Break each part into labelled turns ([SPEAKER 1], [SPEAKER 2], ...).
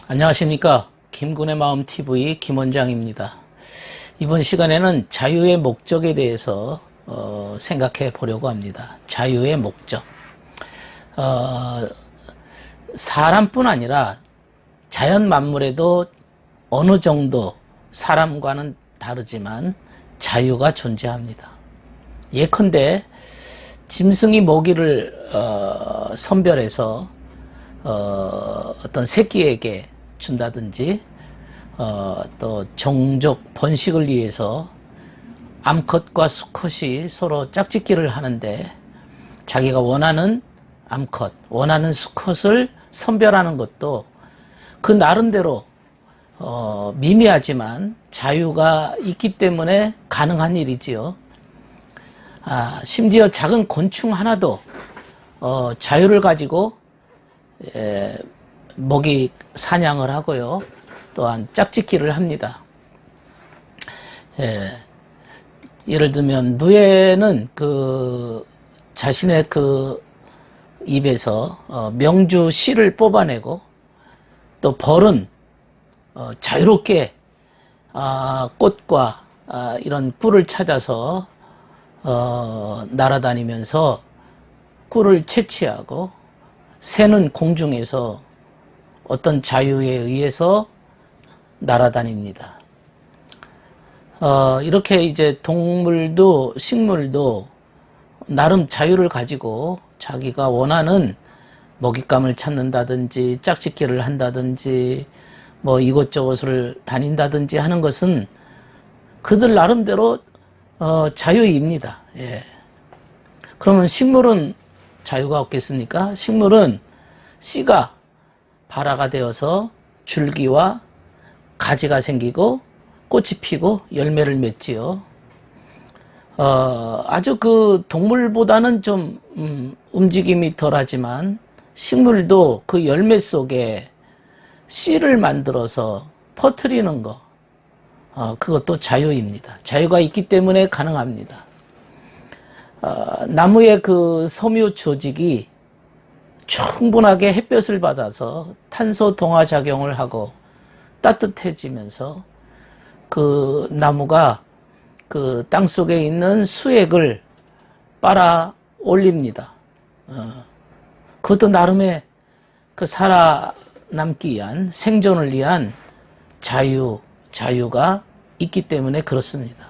[SPEAKER 1] 안녕하십니까. 김군의 마음TV 김원장입니다. 이번 시간에는 자유의 목적에 대해서 생각해 보려고 합니다. 자유의 목적. 사람뿐 아니라 자연 만물에도 어느 정도 사람과는 다르지만 자유가 존재합니다. 예컨대 짐승이 먹이를 선별해서 어떤 새끼에게 준다든지 또 종족 번식을 위해서 암컷과 수컷이 서로 짝짓기를 하는데 자기가 원하는 암컷, 원하는 수컷을 선별하는 것도 그 나름대로 미미하지만 자유가 있기 때문에 가능한 일이지요. 심지어 작은 곤충 하나도 자유를 가지고 먹이 사냥을 하고요. 또한 짝짓기를 합니다. 예를 들면 누에는 자신의 입에서 명주 씨를 뽑아내고 또 벌은 자유롭게 꽃과 이런 꿀을 찾아서 날아다니면서 꿀을 채취하고 새는 공중에서 어떤 자유에 의해서 날아다닙니다. 이렇게 이제 동물도 식물도 나름 자유를 가지고 자기가 원하는 먹잇감을 찾는다든지 짝짓기를 한다든지 뭐 이곳저곳을 다닌다든지 하는 것은 그들 나름대로 자유입니다. 예. 그러면 식물은 자유가 없겠습니까? 식물은 씨가 발화가 되어서 줄기와 가지가 생기고 꽃이 피고 열매를 맺지요. 아주 동물보다는 좀 움직임이 덜하지만 식물도 그 열매 속에 씨를 만들어서 퍼뜨리는 거, 그것도 자유입니다. 자유가 있기 때문에 가능합니다. 나무의 섬유 조직이 충분하게 햇볕을 받아서 탄소 동화 작용을 하고 따뜻해지면서 그 나무가 땅 속에 있는 수액을 빨아 올립니다. 그것도 나름의 살아남기 위한 생존을 위한 자유가 있기 때문에 그렇습니다.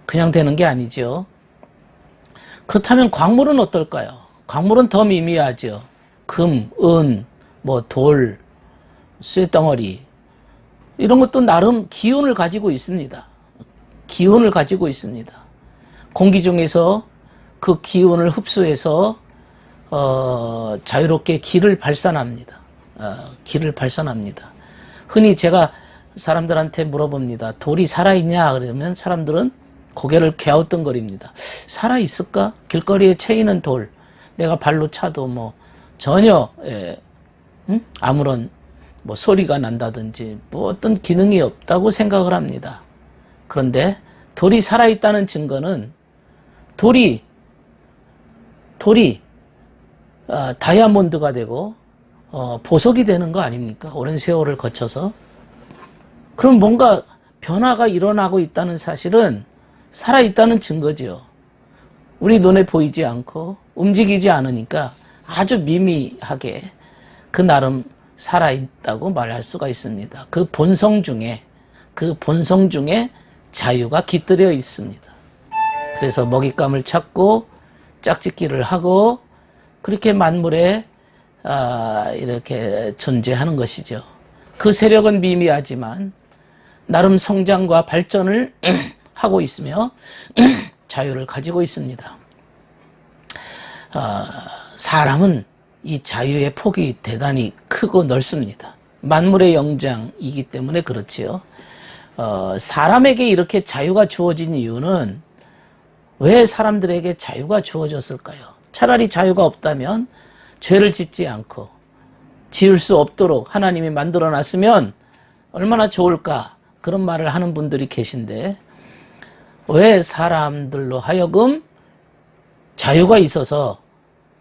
[SPEAKER 1] 그냥 되는 게 아니죠. 그렇다면 광물은 어떨까요? 광물은 더 미미하죠. 금, 은, 돌, 쇠덩어리 이런 것도 나름 기운을 가지고 있습니다. 기운을 가지고 있습니다. 공기 중에서 그 기운을 흡수해서 자유롭게 기를 발산합니다. 기를 발산합니다. 흔히 제가 사람들한테 물어봅니다. 돌이 살아있냐? 그러면 사람들은 고개를 갸우뚱거립니다. 살아있을까? 길거리에 채이는 돌 내가 발로 차도 전혀 아무런 소리가 난다든지 어떤 기능이 없다고 생각을 합니다. 그런데 돌이 살아있다는 증거는 돌이 다이아몬드가 되고 보석이 되는 거 아닙니까? 오랜 세월을 거쳐서. 그럼 뭔가 변화가 일어나고 있다는 사실은 살아있다는 증거지요. 우리 눈에 보이지 않고 움직이지 않으니까 아주 미미하게 그 나름 살아있다고 말할 수가 있습니다. 그 본성 중에 자유가 깃들여 있습니다. 그래서 먹잇감을 찾고 짝짓기를 하고 그렇게 만물에 이렇게 존재하는 것이죠. 그 세력은 미미하지만 나름 성장과 발전을 하고 있으며 자유를 가지고 있습니다. 사람은 이 자유의 폭이 대단히 크고 넓습니다. 만물의 영장이기 때문에 그렇지요. 사람에게 이렇게 자유가 주어진 이유는 왜 사람들에게 자유가 주어졌을까요? 차라리 자유가 없다면 죄를 짓지 않고 지을 수 없도록 하나님이 만들어 놨으면 얼마나 좋을까, 그런 말을 하는 분들이 계신데 왜 사람들로 하여금 자유가 있어서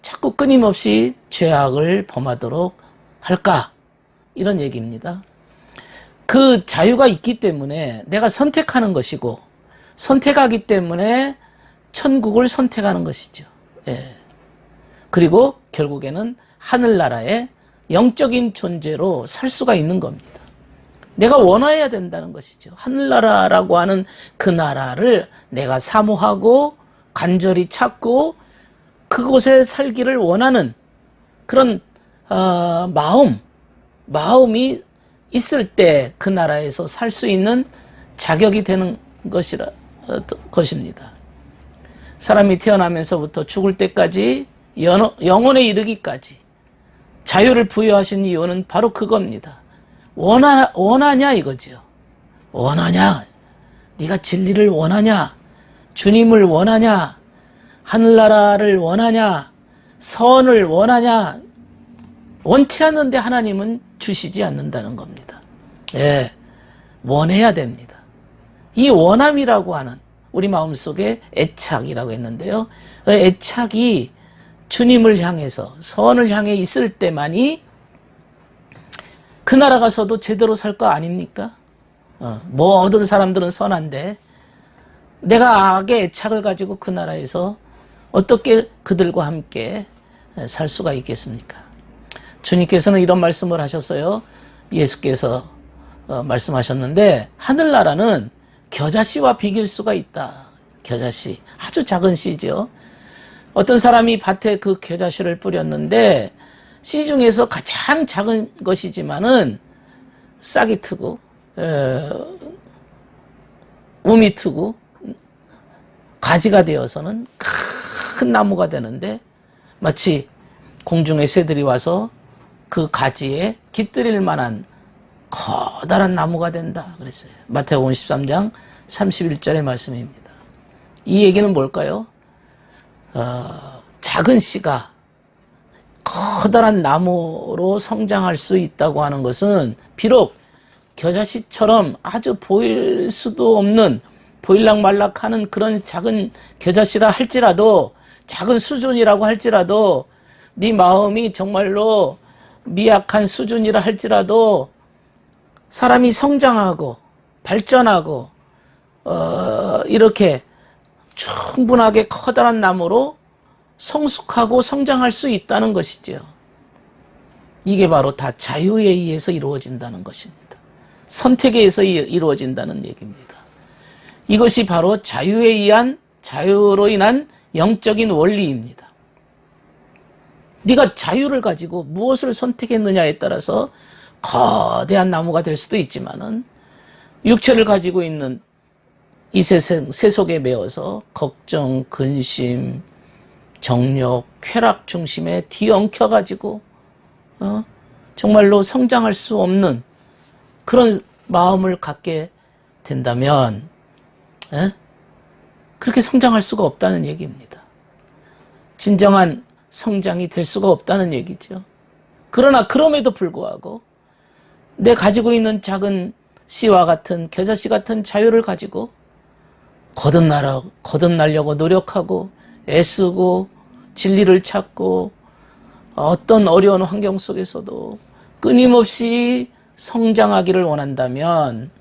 [SPEAKER 1] 자꾸 끊임없이 죄악을 범하도록 할까? 이런 얘기입니다. 그 자유가 있기 때문에 내가 선택하는 것이고 선택하기 때문에 천국을 선택하는 것이죠. 예. 그리고 결국에는 하늘나라의 영적인 존재로 살 수가 있는 겁니다. 내가 원해야 된다는 것이죠. 하늘나라라고 하는 그 나라를 내가 사모하고 간절히 찾고 그곳에 살기를 원하는 그런 마음이 있을 때 그 나라에서 살 수 있는 자격이 되는 것입니다. 사람이 태어나면서부터 죽을 때까지 영혼에 이르기까지 자유를 부여하신 이유는 바로 그겁니다. 원하냐 이거죠. 원하냐? 네가 진리를 원하냐? 주님을 원하냐? 하늘나라를 원하냐? 선을 원하냐? 원치 않는데 하나님은 주시지 않는다는 겁니다. 예, 원해야 됩니다. 이 원함이라고 하는 우리 마음속에 애착이라고 했는데요. 애착이 주님을 향해서 선을 향해 있을 때만이 그 나라 가서도 제대로 살 거 아닙니까? 모든 사람들은 선한데 내가 악의 애착을 가지고 그 나라에서 어떻게 그들과 함께 살 수가 있겠습니까? 주님께서는 이런 말씀을 하셨어요. 예수께서 말씀하셨는데 하늘나라는 겨자씨와 비길 수가 있다. 겨자씨, 아주 작은 씨죠. 어떤 사람이 밭에 그 겨자씨를 뿌렸는데 씨 중에서 가장 작은 것이지만은 싹이 트고 움이 트고 가지가 되어서는 큰 나무가 되는데 마치 공중의 새들이 와서 그 가지에 깃들일 만한 커다란 나무가 된다 그랬어요. 마태복음 13장 31절의 말씀입니다. 이 얘기는 뭘까요? 작은 씨가 커다란 나무로 성장할 수 있다고 하는 것은 비록 겨자씨처럼 아주 보일 수도 없는 보일락말락하는 그런 작은 겨자씨라 할지라도 작은 수준이라고 할지라도 네 마음이 정말로 미약한 수준이라 할지라도 사람이 성장하고 발전하고 이렇게 충분하게 커다란 나무로 성숙하고 성장할 수 있다는 것이죠. 이게 바로 다 자유에 의해서 이루어진다는 것입니다. 선택에 의해서 이루어진다는 얘기입니다. 이것이 바로 자유로 인한 영적인 원리입니다. 네가 자유를 가지고 무엇을 선택했느냐에 따라서 거대한 나무가 될 수도 있지만은 육체를 가지고 있는 이 세속에 매어서 걱정, 근심, 정욕, 쾌락 중심에 뒤엉켜가지고 정말로 성장할 수 없는 그런 마음을 갖게 된다면 그렇게 성장할 수가 없다는 얘기입니다. 진정한 성장이 될 수가 없다는 얘기죠. 그러나 그럼에도 불구하고 내 가지고 있는 작은 씨와 같은 겨자씨 같은 자유를 가지고 거듭나려고 노력하고 애쓰고 진리를 찾고 어떤 어려운 환경 속에서도 끊임없이 성장하기를 원한다면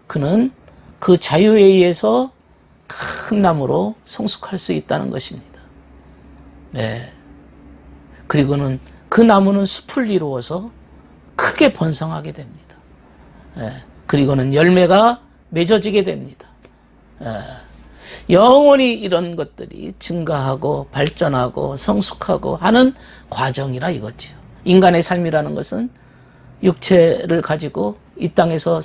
[SPEAKER 1] 그는 그 자유에 의해서 큰 나무로 성숙할 수 있다는 것입니다. 네. 그리고는 그 나무는 숲을 이루어서 크게 번성하게 됩니다. 네. 그리고는 열매가 맺어지게 됩니다. 영원히 이런 것들이 증가하고 발전하고 성숙하고 하는 과정이라 이거지요. 인간의 삶이라는 것은 육체를 가지고 이 땅에서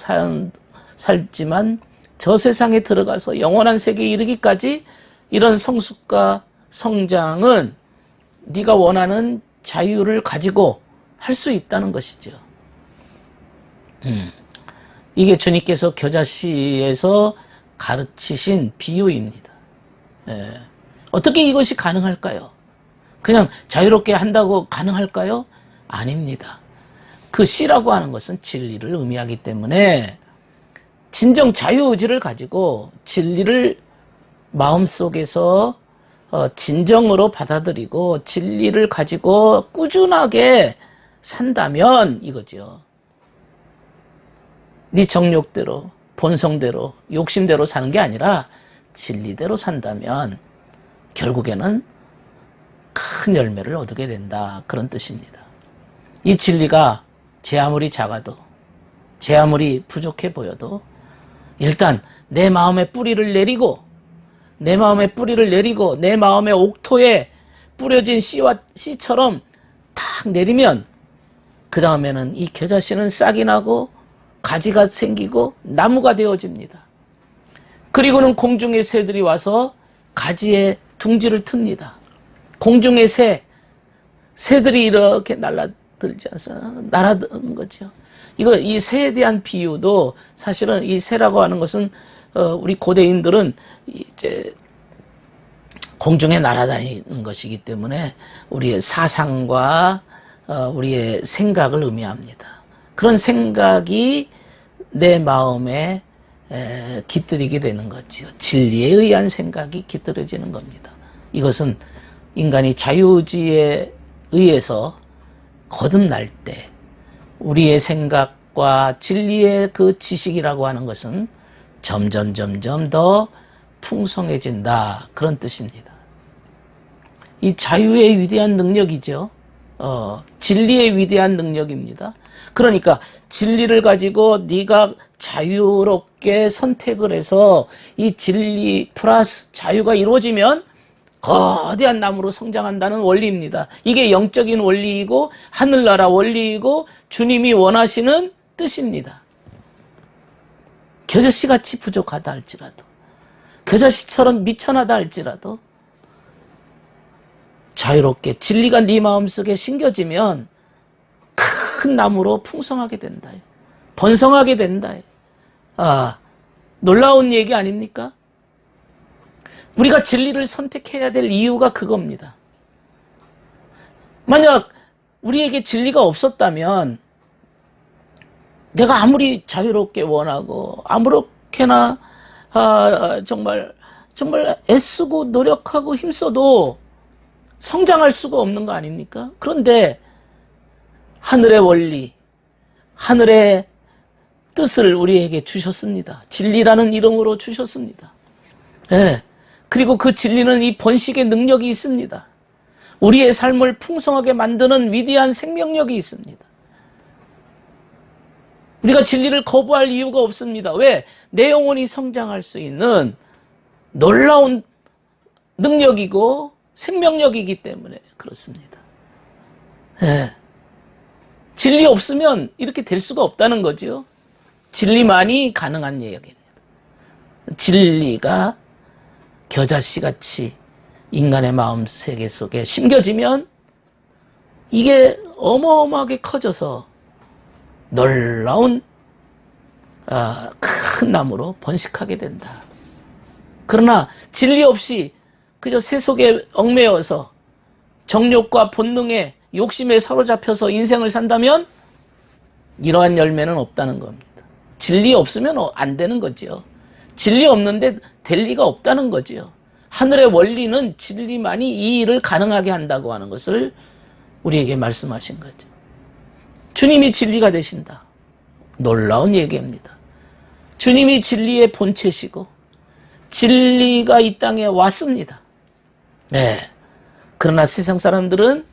[SPEAKER 1] 살지만 저 세상에 들어가서 영원한 세계에 이르기까지 이런 성숙과 성장은 네가 원하는 자유를 가지고 할 수 있다는 것이죠. 이게 주님께서 겨자씨에서 가르치신 비유입니다. 어떻게 이것이 가능할까요? 그냥 자유롭게 한다고 가능할까요? 아닙니다. 그 씨라고 하는 것은 진리를 의미하기 때문에 진정 자유의지를 가지고 진리를 마음속에서 진정으로 받아들이고 진리를 가지고 꾸준하게 산다면 이거죠. 네 정욕대로, 본성대로, 욕심대로 사는 게 아니라 진리대로 산다면 결국에는 큰 열매를 얻게 된다. 그런 뜻입니다. 이 진리가 제 아무리 작아도, 제 아무리 부족해 보여도 일단 내 마음의 뿌리를 내리고, 내 마음의 뿌리를 내리고 내 마음의 옥토에 뿌려진 씨처럼 탁 내리면 그 다음에는 이 겨자씨는 싹이 나고 가지가 생기고 나무가 되어집니다. 그리고는 공중의 새들이 와서 가지에 둥지를 틉니다. 공중의 새들이 이렇게 날아들지 않습니까? 날아드는 거죠. 이 새에 대한 비유도 사실은 이 새라고 하는 것은 우리 고대인들은 이제 공중에 날아다니는 것이기 때문에 우리의 사상과 우리의 생각을 의미합니다. 그런 생각이 내 마음에 깃들이게 되는 거지요. 진리에 의한 생각이 깃들어지는 겁니다. 이것은 인간이 자유의지에 의해서 거듭날 때 우리의 생각과 진리의 그 지식이라고 하는 것은 점점 더 풍성해진다. 그런 뜻입니다. 이 자유의 위대한 능력이죠. 진리의 위대한 능력입니다. 그러니까 진리를 가지고 네가 자유롭게 선택을 해서 이 진리 플러스 자유가 이루어지면 거대한 나무로 성장한다는 원리입니다. 이게 영적인 원리이고 하늘나라 원리이고 주님이 원하시는 뜻입니다. 겨자씨같이 부족하다 할지라도, 겨자씨처럼 미천하다 할지라도 자유롭게 진리가 네 마음속에 심겨지면 큰 나무로 풍성하게 된다. 번성하게 된다. 놀라운 얘기 아닙니까? 우리가 진리를 선택해야 될 이유가 그겁니다. 만약 우리에게 진리가 없었다면 내가 아무리 자유롭게 원하고 아무렇게나 정말 애쓰고 노력하고 힘써도 성장할 수가 없는 거 아닙니까? 그런데 하늘의 원리, 하늘의 뜻을 우리에게 주셨습니다. 진리라는 이름으로 주셨습니다. 네. 그리고 그 진리는 이 번식의 능력이 있습니다. 우리의 삶을 풍성하게 만드는 위대한 생명력이 있습니다. 우리가 진리를 거부할 이유가 없습니다. 왜? 내 영혼이 성장할 수 있는 놀라운 능력이고 생명력이기 때문에 그렇습니다. 네. 진리 없으면 이렇게 될 수가 없다는 거죠. 진리만이 가능한 이야기입니다. 진리가 겨자씨같이 인간의 마음 세계 속에 심겨지면 이게 어마어마하게 커져서 놀라운 큰 나무로 번식하게 된다. 그러나 진리 없이 그저 새 속에 얽매여서 정욕과 본능에 욕심에 사로잡혀서 인생을 산다면 이러한 열매는 없다는 겁니다. 진리 없으면 안 되는 거지요. 진리 없는데 될 리가 없다는 거지요. 하늘의 원리는 진리만이 이 일을 가능하게 한다고 하는 것을 우리에게 말씀하신 거죠. 주님이 진리가 되신다. 놀라운 얘기입니다. 주님이 진리의 본체시고 진리가 이 땅에 왔습니다. 네. 그러나 세상 사람들은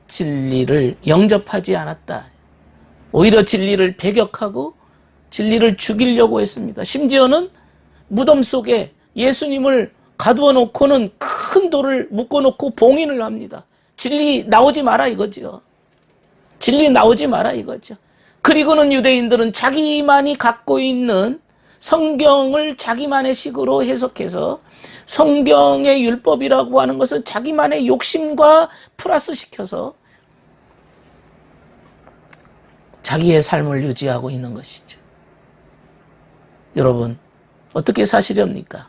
[SPEAKER 1] 진리를 영접하지 않았다. 오히려 진리를 배격하고 진리를 죽이려고 했습니다. 심지어는 무덤 속에 예수님을 가두어 놓고는 큰 돌을 묶어놓고 봉인을 합니다. 진리 나오지 마라 이거죠. 진리 나오지 마라 이거죠. 그리고는 유대인들은 자기만이 갖고 있는 성경을 자기만의 식으로 해석해서 성경의 율법이라고 하는 것을 자기만의 욕심과 플러스 시켜서 자기의 삶을 유지하고 있는 것이죠. 여러분 어떻게 사시렵니까?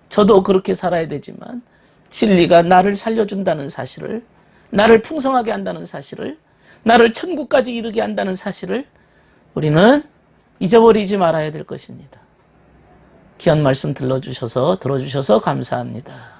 [SPEAKER 1] 저도 그렇게 살아야 되지만 진리가 나를 살려준다는 사실을, 나를 풍성하게 한다는 사실을, 나를 천국까지 이르게 한다는 사실을 우리는 잊어버리지 말아야 될 것입니다. 귀한 말씀 들어주셔서 감사합니다.